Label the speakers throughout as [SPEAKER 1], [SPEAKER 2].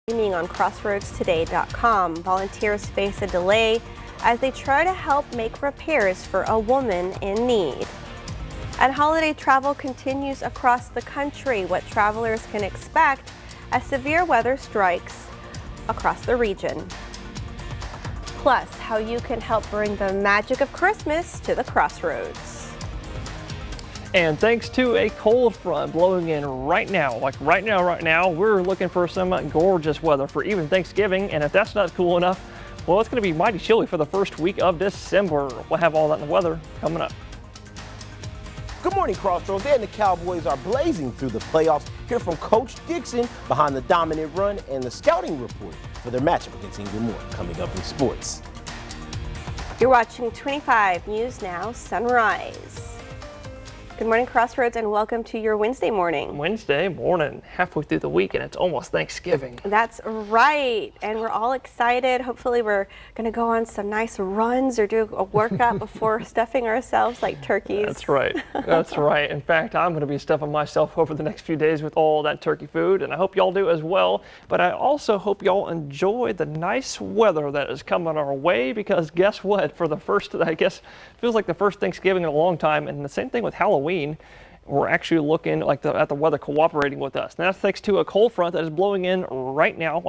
[SPEAKER 1] Streaming on CrossroadsToday.com. Volunteers face a delay as they try to help make repairs for a woman in need. And holiday travel continues across the country. What travelers can expect as severe weather strikes across the region. Plus, how you can help bring the magic of Christmas to the Crossroads.
[SPEAKER 2] And thanks to a cold front blowing in right now, right now, we're looking for some gorgeous weather for even Thanksgiving. And if that's not cool enough, well, it's going to be mighty chilly for the first week of December. We'll have all that in the weather coming up.
[SPEAKER 3] Good morning, Crossroads, and the Cowboys are blazing through the playoffs. Hear from Coach Dixon behind the dominant run and the scouting report for their matchup against Ingram Moore coming up in sports.
[SPEAKER 1] You're watching 25 News Now Sunrise. Good morning, Crossroads, and welcome to your Wednesday morning.
[SPEAKER 2] Wednesday morning, halfway through the week, and it's almost Thanksgiving.
[SPEAKER 1] That's right, and we're all excited. Hopefully we're going to go on some nice runs or do a workout before stuffing ourselves like turkeys.
[SPEAKER 2] That's right. That's right. In fact, I'm going to be stuffing myself over the next few days with all that turkey food, and I hope y'all do as well. But I also hope y'all enjoy the nice weather that is coming our way, because guess what? For the first, I guess, feels like the first Thanksgiving in a long time, and the same thing with Halloween. We're actually looking at the weather cooperating with us. And that's thanks to a cold front that is blowing in right now,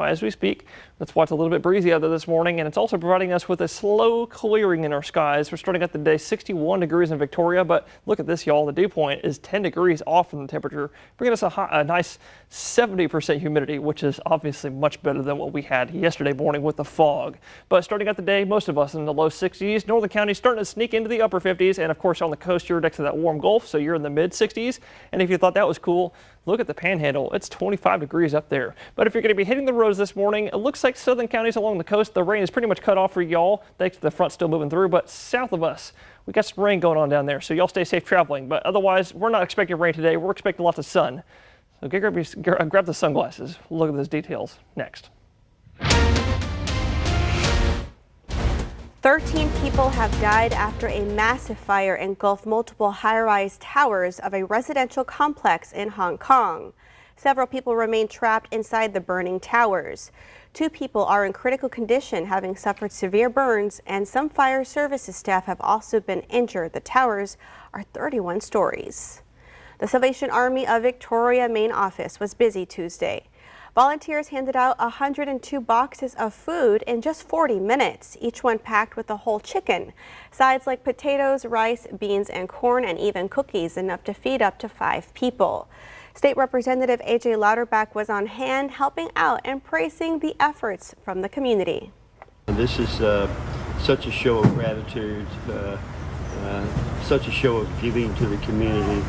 [SPEAKER 2] as we speak. That's why it's a little bit breezy out there this morning, and it's also providing us with a slow clearing in our skies. We're starting out the day 61 degrees in Victoria, but look at this, y'all. The dew point is 10 degrees off from the temperature, bringing us a nice 70% humidity, which is obviously much better than what we had yesterday morning with the fog. But starting out the day, most of us in the low 60s. Northern County starting to sneak into the upper 50s, and of course on the coast you're next to that warm Gulf, so you're in the mid 60s. And if you thought that was cool, look at the Panhandle. It's 25 degrees up there. But if you're going to be hitting the roads this morning, it looks like southern counties along the coast, the rain is pretty much cut off for y'all, thanks to the front still moving through. But south of us, we got some rain going on down there, so y'all stay safe traveling. But otherwise, we're not expecting rain today. We're expecting lots of sun. So grab the sunglasses. We'll look at those details next.
[SPEAKER 1] 13 people have died after a massive fire engulfed multiple high-rise towers of a residential complex in Hong Kong. Several people remain trapped inside the burning towers. 2 people are in critical condition, having suffered severe burns, and some fire services staff have also been injured. The towers are 31 stories. The Salvation Army of Victoria main office was busy Tuesday. Volunteers handed out 102 boxes of food in just 40 minutes, each one packed with a whole chicken. Sides like potatoes, rice, beans, and corn, and even cookies, enough to feed up to 5 people. State Representative A.J. Louderback was on hand helping out and praising the efforts from the community.
[SPEAKER 4] This is such a show of gratitude, such a show of giving to the community.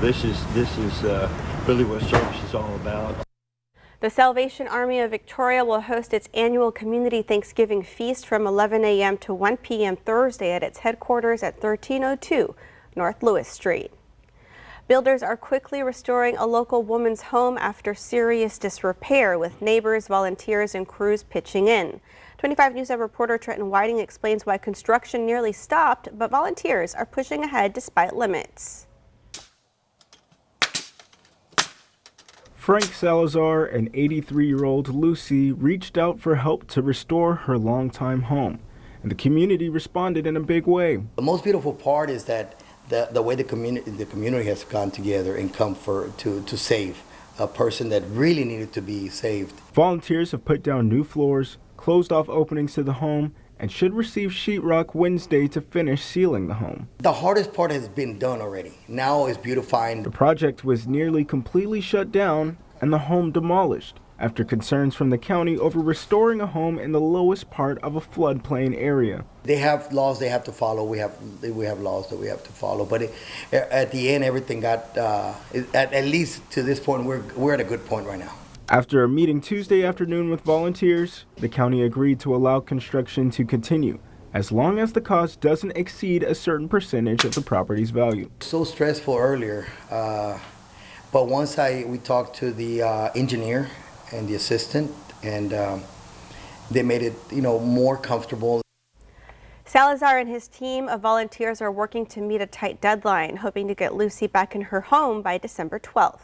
[SPEAKER 4] This is really what service is all about.
[SPEAKER 1] The Salvation Army of Victoria will host its annual Community Thanksgiving Feast from 11 a.m. to 1 p.m. Thursday at its headquarters at 1302 North Lewis Street. Builders are quickly restoring a local woman's home after serious disrepair, with neighbors, volunteers, and crews pitching in. 25 News reporter Trenton Whiting explains why construction nearly stopped, but volunteers are pushing ahead despite limits.
[SPEAKER 5] Frank Salazar and 83-year-old Lucy reached out for help to restore her longtime home, and the community responded in a big way.
[SPEAKER 6] The most beautiful part is that the way the community has gone together and come to save a person that really needed to be saved.
[SPEAKER 5] Volunteers have put down new floors, closed off openings to the home, and should receive sheetrock Wednesday to finish sealing the home.
[SPEAKER 6] The hardest part has been done already. Now is beautifying.
[SPEAKER 5] The project was nearly completely shut down and the home demolished after concerns from the county over restoring a home in the lowest part of a floodplain area.
[SPEAKER 6] They have laws they have to follow. We have laws that we have to follow. But at the end, everything got, at least to this point, we're at a good point right now.
[SPEAKER 5] After a meeting Tuesday afternoon with volunteers, the county agreed to allow construction to continue, as long as the cost doesn't exceed a certain percentage of the property's value.
[SPEAKER 6] So stressful earlier, but once we talked to the engineer and the assistant, and they made it, more comfortable.
[SPEAKER 1] Salazar and his team of volunteers are working to meet a tight deadline, hoping to get Lucy back in her home by December 12th.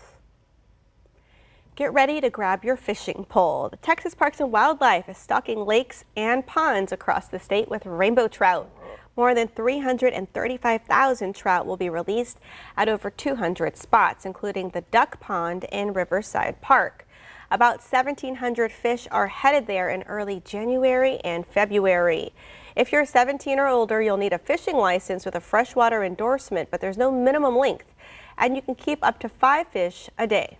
[SPEAKER 1] Get ready to grab your fishing pole. The Texas Parks and Wildlife is stocking lakes and ponds across the state with rainbow trout. More than 335,000 trout will be released at over 200 spots, including the Duck Pond in Riverside Park. About 1,700 fish are headed there in early January and February. If you're 17 or older, you'll need a fishing license with a freshwater endorsement, but there's no minimum length, and you can keep up to 5 fish a day.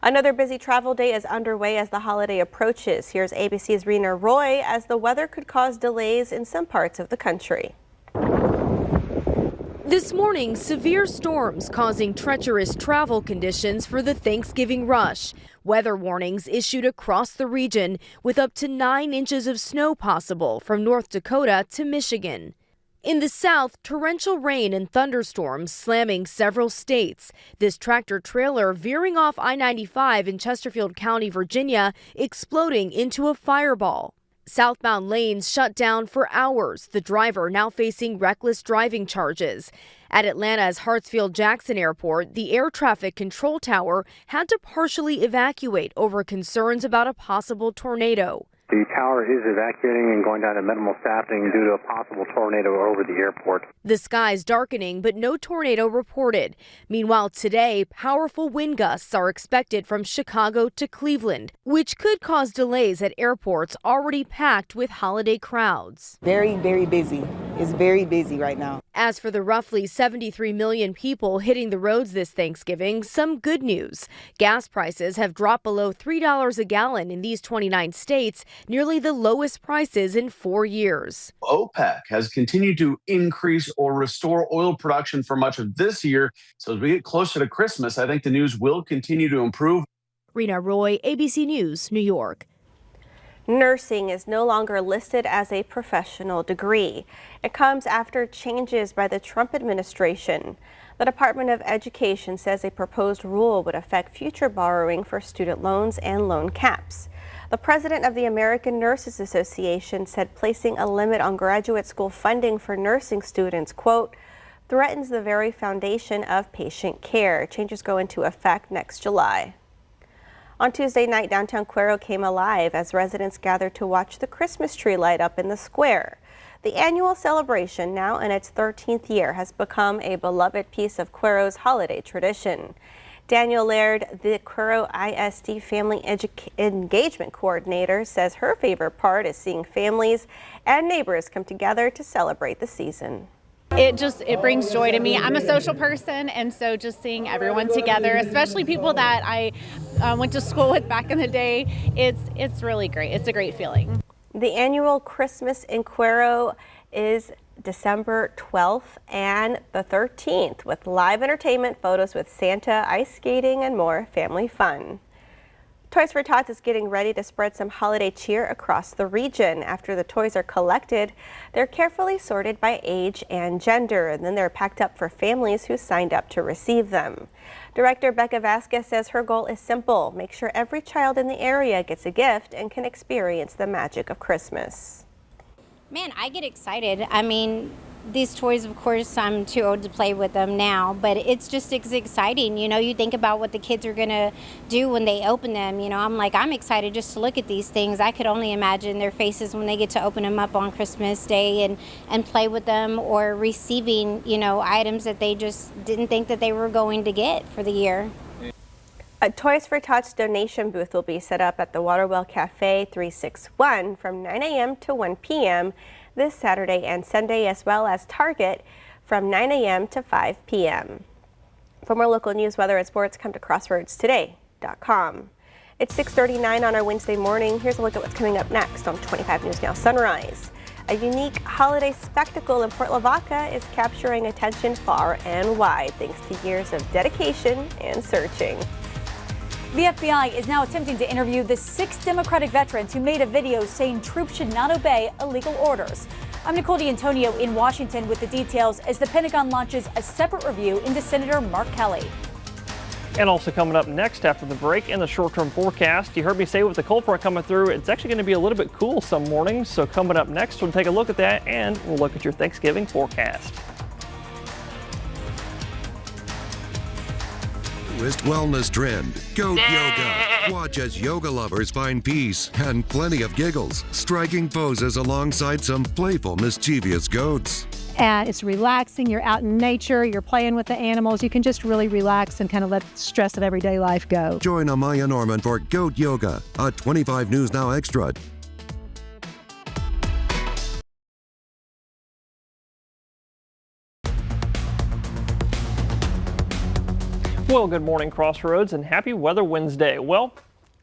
[SPEAKER 1] Another busy travel day is underway as the holiday approaches. Here's ABC's Rena Roy as the weather could cause delays in some parts of the country.
[SPEAKER 7] This morning, severe storms causing treacherous travel conditions for the Thanksgiving rush. Weather warnings issued across the region with up to 9 inches of snow possible from North Dakota to Michigan. In the south, torrential rain and thunderstorms slamming several states. This tractor trailer veering off I-95 in Chesterfield County, Virginia, exploding into a fireball. Southbound lanes shut down for hours, the driver now facing reckless driving charges. At Atlanta's Hartsfield-Jackson Airport, the air traffic control tower had to partially evacuate over concerns about a possible tornado.
[SPEAKER 8] The tower is evacuating and going down to minimal staffing due to a possible tornado over the airport.
[SPEAKER 7] The skies darkening, but no tornado reported. Meanwhile, today, powerful wind gusts are expected from Chicago to Cleveland, which could cause delays at airports already packed with holiday crowds.
[SPEAKER 9] Very, very busy. It's very busy right now.
[SPEAKER 7] As for the roughly 73 million people hitting the roads this Thanksgiving, some good news. Gas prices have dropped below $3 a gallon in these 29 states, nearly the lowest prices in 4 years.
[SPEAKER 10] OPEC has continued to increase or restore oil production for much of this year. So as we get closer to Christmas, I think the news will continue to improve.
[SPEAKER 7] Rena Roy, ABC News, New York.
[SPEAKER 1] Nursing is no longer listed as a professional degree. It comes after changes by the Trump administration. The Department of Education says a proposed rule would affect future borrowing for student loans and loan caps. The president of the American Nurses Association said placing a limit on graduate school funding for nursing students, quote, threatens the very foundation of patient care. Changes go into effect next July. On Tuesday night, downtown Cuero came alive as residents gathered to watch the Christmas tree light up in the square. The annual celebration, now in its 13th year, has become a beloved piece of Cuero's holiday tradition. Daniel Laird, the Cuero ISD Family Engagement Coordinator, says her favorite part is seeing families and neighbors come together to celebrate the season.
[SPEAKER 11] It brings joy to me. I'm a social person, and so just seeing everyone together, especially people that I went to school with back in the day, it's really great. It's a great feeling.
[SPEAKER 1] The annual Christmas in Cuero is December 12th and the 13th with live entertainment, photos with Santa, ice skating, and more family fun. Toys for Tots is getting ready to spread some holiday cheer across the region. After the toys are collected, they're carefully sorted by age and gender, and then they're packed up for families who signed up to receive them. Director Becca Vasquez says her goal is simple: make sure every child in the area gets a gift and can experience the magic of Christmas.
[SPEAKER 12] Man, I get excited. I mean, these toys, of course, I'm too old to play with them now, but it's exciting. You know, you think about what the kids are going to do when they open them. You know, I'm excited just to look at these things. I could only imagine their faces when they get to open them up on Christmas Day and play with them, or receiving, you know, items that they just didn't think that they were going to get for the year.
[SPEAKER 1] A Toys for Tots donation booth will be set up at the Waterwell Cafe 361 from 9 a.m. to 1 p.m. this Saturday and Sunday, as well as Target from 9 a.m. to 5 p.m. For more local news, weather, and sports, come to crossroadstoday.com. It's 6:39 on our Wednesday morning. Here's a look at what's coming up next on 25 News Now Sunrise. A unique holiday spectacle in Port Lavaca is capturing attention far and wide thanks to years of dedication and searching.
[SPEAKER 13] The FBI is now attempting to interview the 6 Democratic veterans who made a video saying troops should not obey illegal orders. I'm Nicole D'Antonio in Washington with the details as the Pentagon launches a separate review into Senator Mark Kelly.
[SPEAKER 2] And also coming up next after the break in the short-term forecast, you heard me say with the cold front coming through, it's actually going to be a little bit cool some mornings. So coming up next, we'll take a look at that and we'll look at your Thanksgiving forecast.
[SPEAKER 14] newest wellness trend, goat yoga. Watch as yoga lovers find peace and plenty of giggles, striking poses alongside some playful, mischievous goats.
[SPEAKER 15] And it's relaxing. You're out in nature, you're playing with the animals. You can just really relax and kind of let the stress of everyday life go.
[SPEAKER 14] Join Amaya Norman for Goat Yoga, a 25 News Now Extra.
[SPEAKER 2] Well, good morning, Crossroads, and happy Weather Wednesday. Well,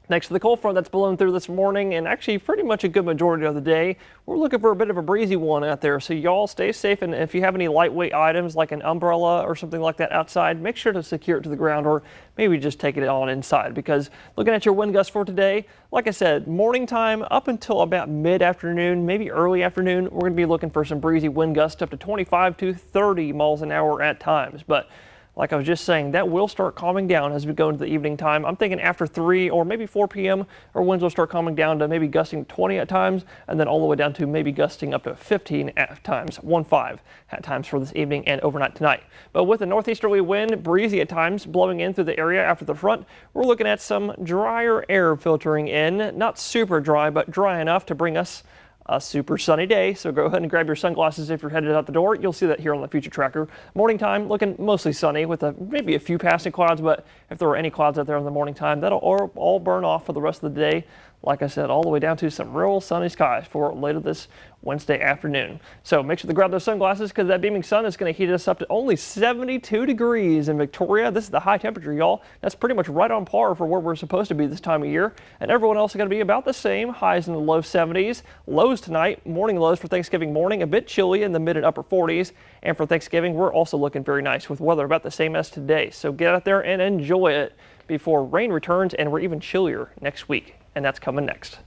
[SPEAKER 2] next to the cold front that's blown through this morning and actually pretty much a good majority of the day, we're looking for a bit of a breezy one out there. So y'all stay safe, and if you have any lightweight items like an umbrella or something like that outside, make sure to secure it to the ground or maybe just take it on inside, because looking at your wind gusts for today, like I said, morning time up until about mid-afternoon, maybe early afternoon, we're going to be looking for some breezy wind gusts up to 25 to 30 miles an hour at times. But like I was just saying, that will start calming down as we go into the evening time. I'm thinking after 3 or maybe 4 p.m. our winds will start calming down to maybe gusting 20 at times, and then all the way down to maybe gusting up to 15 at times, 15 at times for this evening and overnight tonight. But with a northeasterly wind, breezy at times, blowing in through the area after the front, we're looking at some drier air filtering in. Not super dry, but dry enough to bring us a super sunny day. So go ahead and grab your sunglasses if you're headed out the door. You'll see that here on the future tracker. Morning time looking mostly sunny with maybe a few passing clouds, but if there are any clouds out there in the morning time, that'll all burn off for the rest of the day. Like I said, all the way down to some real sunny skies for later this Wednesday afternoon. So make sure to grab those sunglasses, because that beaming sun is going to heat us up to only 72 degrees in Victoria. This is the high temperature, y'all. That's pretty much right on par for where we're supposed to be this time of year. And everyone else is going to be about the same. Highs in the low 70s. Lows tonight, morning lows for Thanksgiving morning, a bit chilly in the mid and upper 40s. And for Thanksgiving, we're also looking very nice with weather about the same as today. So get out there and enjoy it before rain returns, and we're even chillier next week. And that's coming next.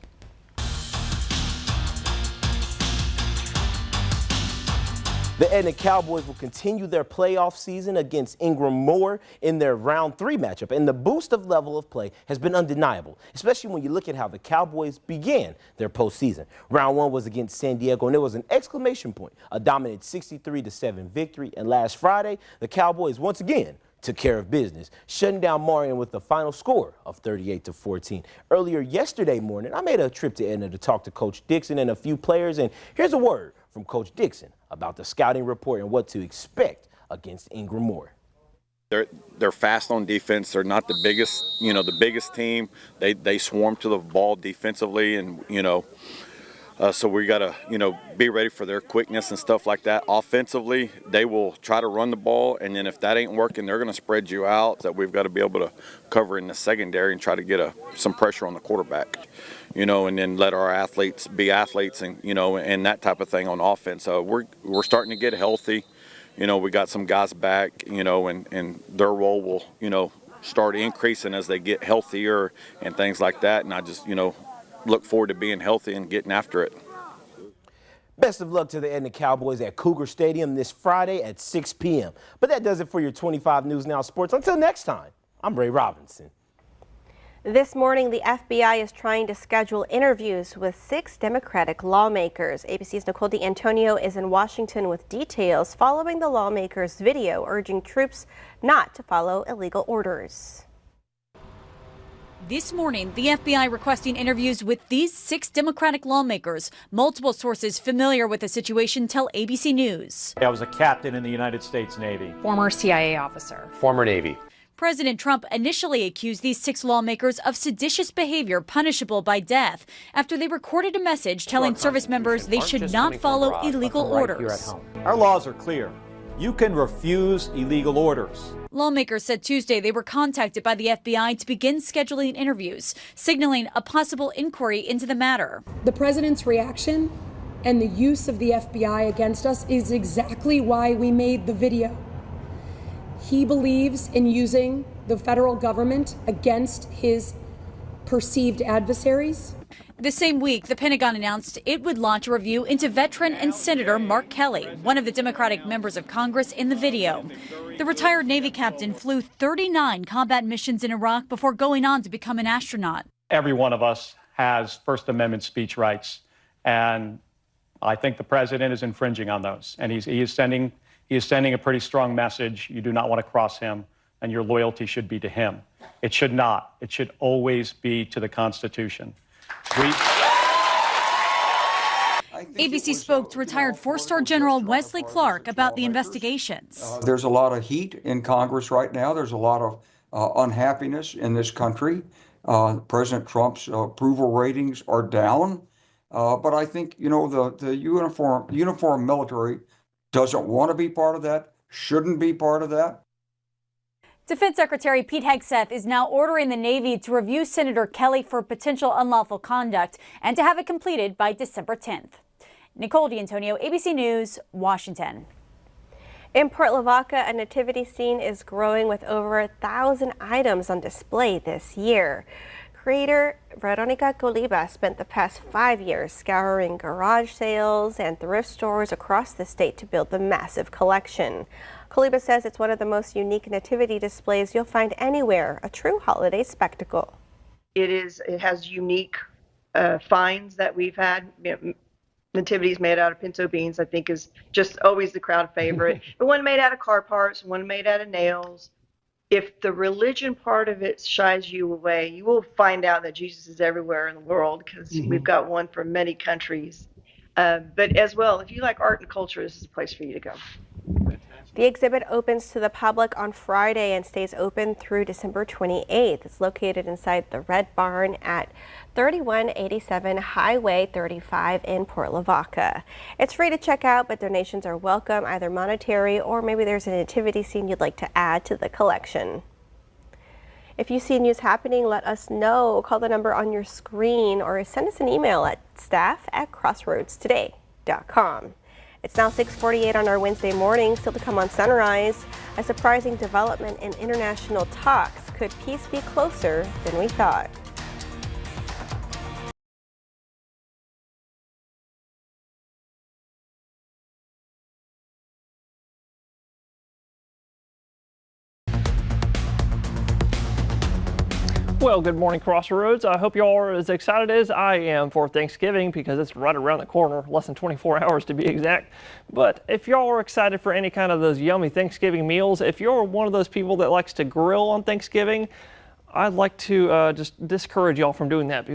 [SPEAKER 3] The Edna Cowboys will continue their playoff season against Ingram Moore in their round 3 matchup, and the boost of level of play has been undeniable, especially when you look at how the Cowboys began their postseason. Round 1 was against San Diego, and it was an exclamation point, a dominant 63-7 victory, and last Friday, the Cowboys once again took care of business, shutting down Marion with the final score of 38-14. Earlier yesterday morning, I made a trip to Edna to talk to Coach Dixon and a few players, and here's a word from Coach Dixon about the scouting report and what to expect against Ingram Moore.
[SPEAKER 16] They're fast on defense. They're not the biggest team. They swarm to the ball defensively, and so we got to, be ready for their quickness and stuff like that. Offensively, they will try to run the ball, and then if that ain't working, they're going to spread you out. That we've got to be able to cover in the secondary and try to get some pressure on the quarterback, and then let our athletes be athletes, and and that type of thing on offense. So we're starting to get healthy. We got some guys back, and their role will, start increasing as they get healthier and things like that. And I just, look forward to being healthy and getting after it.
[SPEAKER 3] Best of luck to the Edna Cowboys at Cougar Stadium this Friday at 6 p.m. But that does it for your 25 News Now Sports. Until next time, I'm Ray Robinson.
[SPEAKER 1] This morning, the FBI is trying to schedule interviews with 6 Democratic lawmakers. ABC's Nicole D'Antonio is in Washington with details following the lawmakers' video urging troops not to follow illegal orders.
[SPEAKER 13] This morning, the FBI requesting interviews with these 6 Democratic lawmakers. Multiple sources familiar with the situation tell ABC News.
[SPEAKER 17] I was a captain in the United States Navy.
[SPEAKER 18] Former CIA officer.
[SPEAKER 17] Former Navy.
[SPEAKER 13] President Trump initially accused these 6 lawmakers of seditious behavior punishable by death after they recorded a message telling service members they should not follow illegal orders.
[SPEAKER 17] Our laws are clear. You can refuse illegal orders.
[SPEAKER 13] Lawmakers said Tuesday they were contacted by the FBI to begin scheduling interviews, signaling a possible inquiry into the matter.
[SPEAKER 19] The president's reaction and the use of the FBI against us is exactly why we made the video. He believes in using the federal government against his perceived adversaries.
[SPEAKER 13] The same week, the Pentagon announced it would launch a review into veteran and Senator Mark Kelly, one of the Democratic members of Congress in the video. The retired Navy captain flew 39 combat missions in Iraq before going on to become an astronaut.
[SPEAKER 17] Every one of us has First Amendment speech rights, and I think the president is infringing on those. And he is sending a pretty strong message. You do not want to cross him. and your loyalty should be to him. It should not. It should always be to the Constitution.
[SPEAKER 13] ABC spoke to retired four-star General Wesley Clark about the investigations.
[SPEAKER 18] There's a lot of heat in Congress right now. There's a lot of unhappiness in this country. President Trump's approval ratings are down. But I think, the uniform military doesn't want to be part of that, shouldn't be part of that.
[SPEAKER 13] Defense Secretary Pete Hegseth is now ordering the Navy to review Senator Kelly for potential unlawful conduct and to have it completed by December 10th. Nicole D'Antonio, ABC News, Washington.
[SPEAKER 1] In Port Lavaca, a nativity scene is growing with over 1,000 items on display this year. Creator Veronica Coliba spent the past 5 years scouring garage sales and thrift stores across the state to build the massive collection. Coliba says it's one of the most unique nativity displays you'll find anywhere, a true holiday spectacle.
[SPEAKER 20] It has unique finds that we've had. Nativities made out of pinto beans, I think, is just always the crowd favorite. But one made out of car parts, one made out of nails. If the religion part of it shies you away, you will find out that Jesus is everywhere in the world, because we've got one from many countries. But as well, if you like art and culture, this is a place for you to go.
[SPEAKER 1] The exhibit opens to the public on Friday and stays open through December 28th. It's located inside the Red Barn at 3187 Highway 35 in Port Lavaca. It's free to check out, but donations are welcome, either monetary or maybe there's a nativity scene you'd like to add to the collection. If you see news happening, let us know. Call the number on your screen or send us an email at staff@crossroadstoday.com. It's now 6:48 on our Wednesday morning. Still to come on Sunrise, a surprising development in international talks. Could peace be closer than we thought?
[SPEAKER 2] Well, good morning, Crossroads. I hope y'all are as excited as I am for Thanksgiving, because it's right around the corner, less than 24 hours to be exact. But if y'all are excited for any kind of those yummy Thanksgiving meals, if you're one of those people that likes to grill on Thanksgiving, I'd like to just discourage y'all from doing that,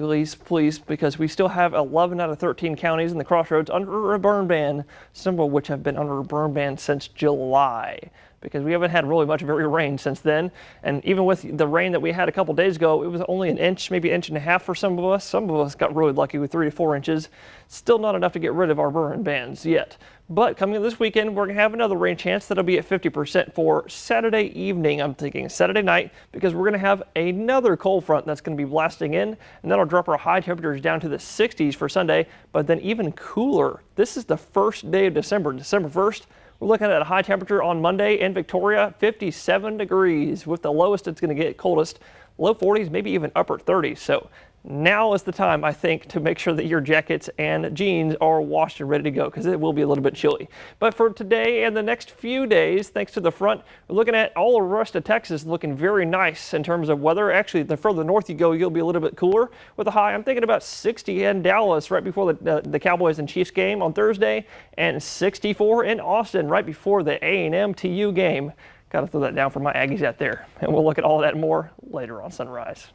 [SPEAKER 2] please, because we still have 11 out of 13 counties in the Crossroads under a burn ban, some of which have been under a burn ban since July, because we haven't had really much of any rain since then. And even with the rain that we had a couple days ago, it was only an inch, maybe 1.5 inches for some of us. Some of us got really lucky with 3 to 4 inches. Still not enough to get rid of our burn bans yet. But coming up this weekend, we're going to have another rain chance that'll be at 50% for Saturday evening. I'm thinking Saturday night, because we're going to have another cold front that's going to be blasting in, and that'll drop our high temperatures down to the 60s for Sunday, but then even cooler. This is the first day of December, December 1st. We're looking at a high temperature on Monday in Victoria, 57 degrees, with the lowest it's going to get, coldest, low 40s, maybe even upper 30s. So now is the time, I think, to make sure that your jackets and jeans are washed and ready to go, because it will be a little bit chilly. But for today and the next few days, thanks to the front, we're looking at all the rest of Texas looking very nice in terms of weather. Actually, the further north you go, you'll be a little bit cooler with a high. I'm thinking about 60 in Dallas right before the Cowboys and Chiefs game on Thursday, and 64 in Austin right before the A&M TU game. Got to throw that down for my Aggies out there. And we'll look at all that and more later on Sunrise.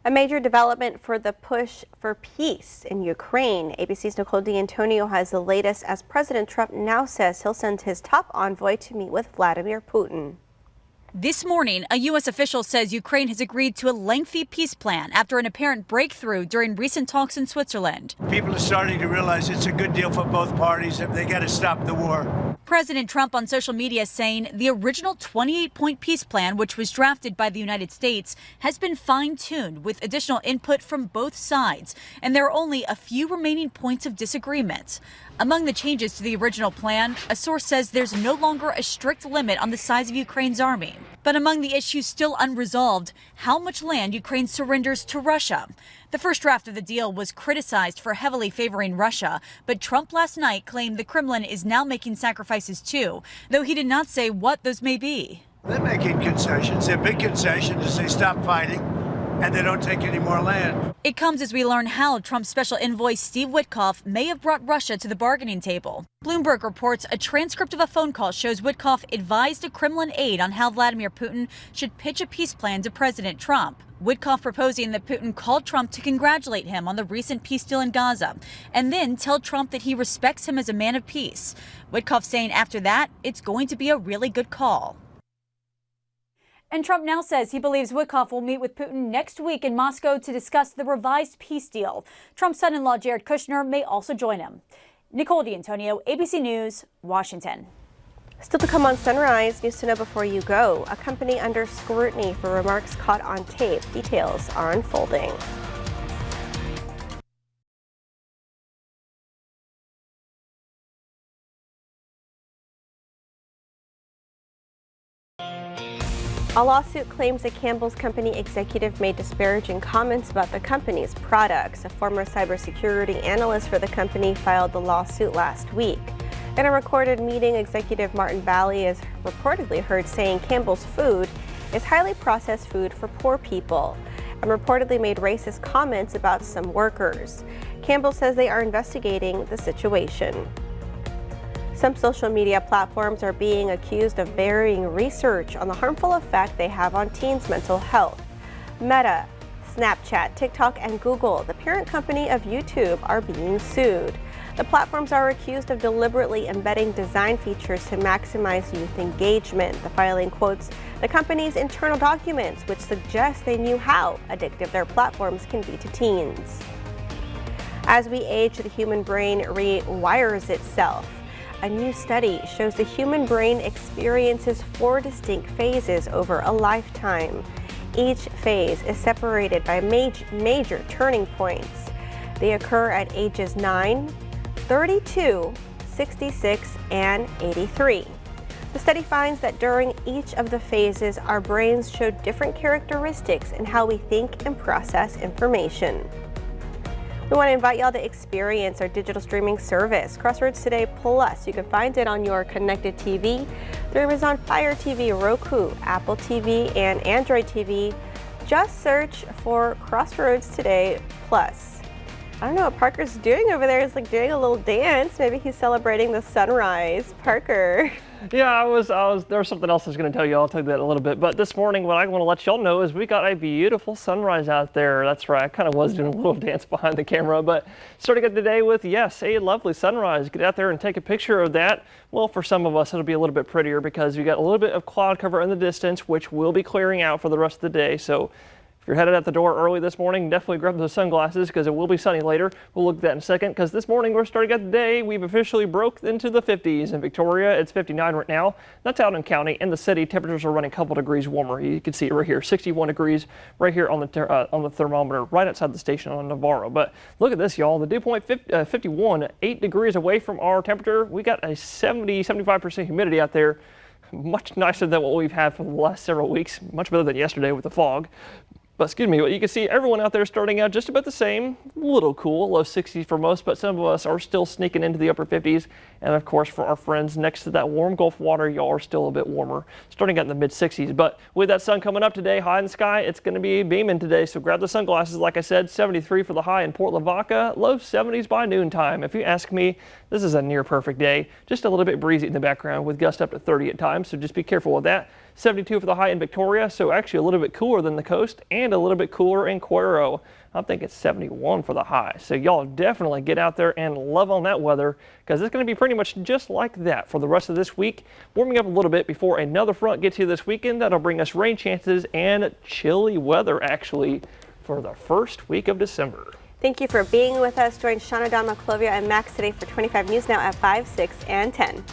[SPEAKER 1] A major development for the push for peace in Ukraine. ABC's Nicole D'Antonio has the latest, as President Trump now says he'll send his top envoy to meet with Vladimir Putin.
[SPEAKER 13] This morning, a U.S. official says Ukraine has agreed to a lengthy peace plan after an apparent breakthrough during recent talks in Switzerland.
[SPEAKER 21] People are starting to realize it's a good deal for both parties if they got to stop the war.
[SPEAKER 13] President Trump on social media saying the original 28-point peace plan, which was drafted by the United States, has been fine-tuned with additional input from both sides, and there are only a few remaining points of disagreement. Among the changes to the original plan, a source says there's no longer a strict limit on the size of Ukraine's army. But among the issues still unresolved, how much land Ukraine surrenders to Russia. The first draft of the deal was criticized for heavily favoring Russia, but Trump last night claimed the Kremlin is now making sacrifices too, though he did not say what those may be.
[SPEAKER 21] They're making concessions. Their big concession is they stop fighting and they don't take any more land.
[SPEAKER 13] It comes as we learn how Trump's special envoy Steve Witkoff may have brought Russia to the bargaining table. Bloomberg reports a transcript of a phone call shows Witkoff advised a Kremlin aide on how Vladimir Putin should pitch a peace plan to President Trump. Witkoff proposing that Putin called Trump to congratulate him on the recent peace deal in Gaza and then tell Trump that he respects him as a man of peace. Witkoff saying after that, it's going to be a really good call. And Trump now says he believes Witkoff will meet with Putin next week in Moscow to discuss the revised peace deal. Trump's son-in-law Jared Kushner may also join him. Nicole D'Antonio, ABC News, Washington.
[SPEAKER 1] Still to come on Sunrise, news to know before you go. A company under scrutiny for remarks caught on tape. Details are unfolding. A lawsuit claims a Campbell's Company executive made disparaging comments about the company's products. A former cybersecurity analyst for the company filed the lawsuit last week. In a recorded meeting, executive Martin Bally is reportedly heard saying Campbell's food is highly processed food for poor people and reportedly made racist comments about some workers. Campbell says they are investigating the situation. Some social media platforms are being accused of burying research on the harmful effect they have on teens' mental health. Meta, Snapchat, TikTok, and Google, the parent company of YouTube, are being sued. The platforms are accused of deliberately embedding design features to maximize youth engagement. The filing quotes the company's internal documents, which suggest they knew how addictive their platforms can be to teens. As we age, the human brain rewires itself. A new study shows the human brain experiences 4 distinct phases over a lifetime. Each phase is separated by major turning points. They occur at ages 9, 32, 66, and 83. The study finds that during each of the phases, our brains show different characteristics in how we think and process information. We want to invite y'all to experience our digital streaming service, Crossroads Today Plus. You can find it on your connected TV through Amazon Fire TV, Roku, Apple TV, and Android TV. Just search for Crossroads Today Plus. I don't know what Parker's doing over there. He's like doing a little dance. Maybe he's celebrating the sunrise. Parker.
[SPEAKER 2] Yeah, there was something else I was going to tell you. I'll tell you that in a little bit. But this morning, what I want to let y'all know is we got a beautiful sunrise out there. That's right. I kind of was doing a little dance behind the camera, but starting out the day with, yes, a lovely sunrise. Get out there and take a picture of that. Well, for some of us, it'll be a little bit prettier because we got a little bit of cloud cover in the distance, which will be clearing out for the rest of the day. So if you're headed out the door early this morning, definitely grab those sunglasses because it will be sunny later. We'll look at that in a second because this morning we're starting out the day. We've officially broke into the 50s. In Victoria, it's 59 right now. That's out in county. In the city, temperatures are running a couple degrees warmer. You can see it right here, 61 degrees right here on the thermometer right outside the station on Navarro. But look at this, y'all. The dew point 51, 8 degrees away from our temperature. We got a 75% humidity out there. Much nicer than what we've had for the last several weeks. Much better than yesterday with the fog. But excuse me, you can see everyone out there starting out just about the same, a little cool, low 60s for most, but some of us are still sneaking into the upper 50s. And of course, for our friends next to that warm Gulf water, y'all are still a bit warmer, starting out in the mid 60s. But with that sun coming up today, high in the sky, it's going to be beaming today. So grab the sunglasses. Like I said, 73 for the high in Port Lavaca, low 70s by noontime. If you ask me, this is a near perfect day. Just a little bit breezy in the background with gusts up to 30 at times. So just be careful with that. 72 for the high in Victoria, so actually a little bit cooler than the coast and a little bit cooler in Cuero. I'm thinking 71 for the high. So y'all definitely get out there and love on that weather because it's going to be pretty much just like that for the rest of this week. Warming up a little bit before another front gets here this weekend. That'll bring us rain chances and chilly weather actually for the first week of December.
[SPEAKER 1] Thank you for being with us. Join Shauna Dawn Maclovia and Max today for 25 News Now at 5, 6, and 10.